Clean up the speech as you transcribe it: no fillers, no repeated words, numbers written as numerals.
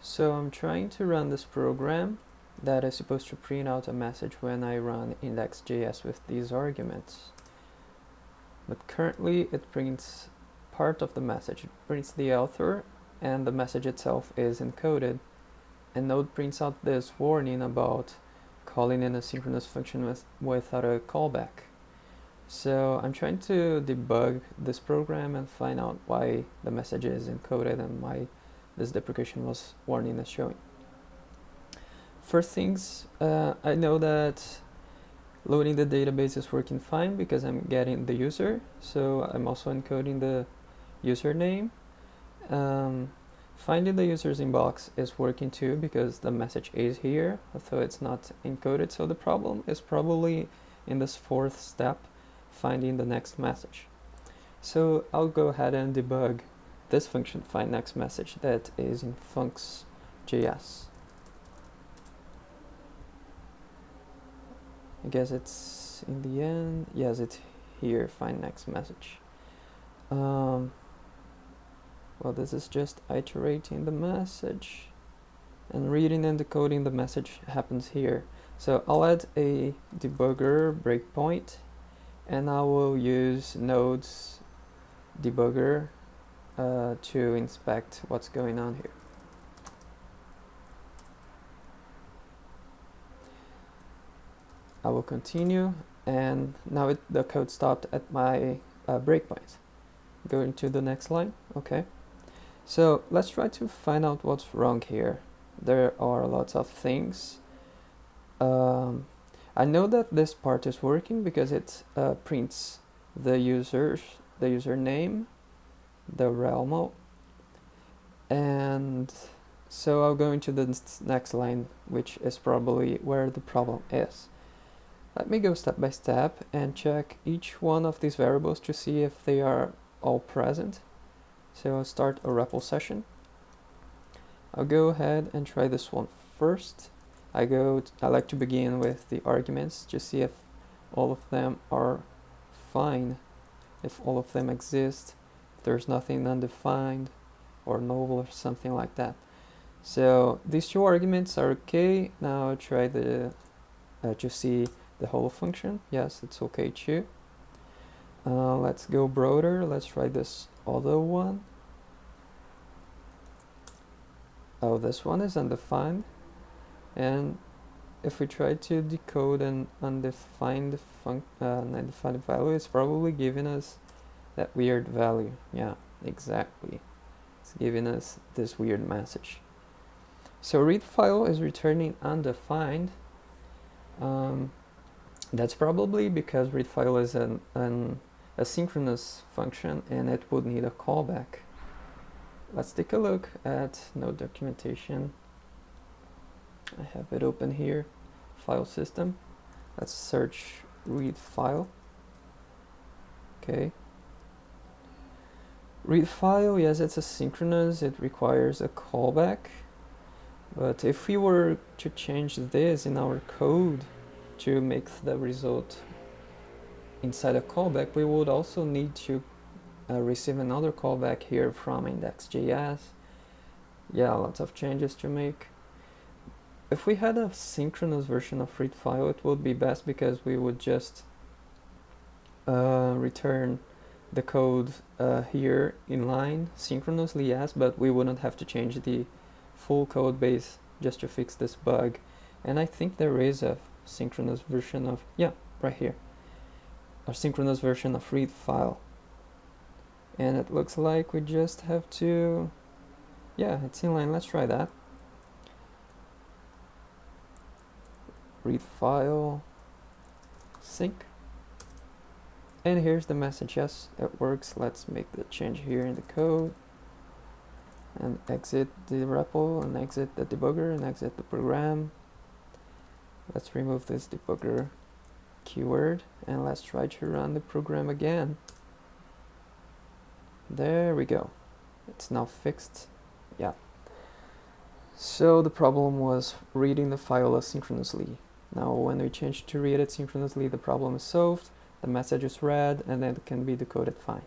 So I'm trying to run this program that is supposed to print out a message when I run index.js with these arguments. But currently it prints part of the message. It prints the author and the message itself is encoded. And Node prints out this warning about calling an asynchronous function without a callback. So I'm trying to debug this program and find out why the message is encoded and why this deprecation warning is showing. First things, I know that loading the database is working fine because I'm getting the user, so I'm also encoding the username. Finding the user's inbox is working too because the message is here, although it's not encoded, so the problem is probably in this fourth step, finding the next message. So I'll go ahead and debug this function find next message that is in funcs.js. I guess it's in the end. Yes, it's here, find next message. Well, this is just iterating the message, and reading and decoding the message happens here. So I'll add a debugger breakpoint, and I will use Node's debugger to inspect what's going on here. I will continue, and now the code stopped at my breakpoint. Going to the next line. Okay. So let's try to find out what's wrong here. There are lots of things. I know that this part is working because it prints the username, the realm, and so I'll go into the next line, which is probably where the problem is. Let me go step by step and check each one of these variables to see if they are all present. So I'll start a REPL session. I'll go ahead and try this one first. I like to begin with the arguments to see if all of them are fine, if all of them exist, if there's nothing undefined or null or something like that. So these two arguments are okay. Now I'll try to see the whole function. Yes, it's okay too. Let's go broader. Let's try this other one. Oh, this one is undefined. And if we try to decode an undefined value, it's probably giving us that weird value. Yeah, exactly. It's giving us this weird message. So read file is returning undefined. That's probably because read file is an asynchronous function and it would need a callback. Let's take a look at Node documentation. I have it open here, file system. Let's search read file. Okay. Read file, yes, it's asynchronous, it requires a callback. But if we were to change this in our code to make the result inside a callback, we would also need to receive another callback here from index.js. Yeah, lots of changes to make. If we had a synchronous version of read file, it would be best because we would just return the code here in line synchronously, yes, but we wouldn't have to change the full code base just to fix this bug. And I think there is a synchronous version of, yeah, right here, a synchronous version of read file. And it looks like we just have to, yeah, it's in line. Let's try that. Read file, sync. And here's the message. Yes, it works. Let's make the change here in the code and exit the REPL and exit the debugger and exit the program. Let's remove this debugger keyword and let's try to run the program again. There we go. It's now fixed. Yeah. So the problem was reading the file asynchronously. Now when we change to read it synchronously, the problem is solved, the message is read, and then it can be decoded fine.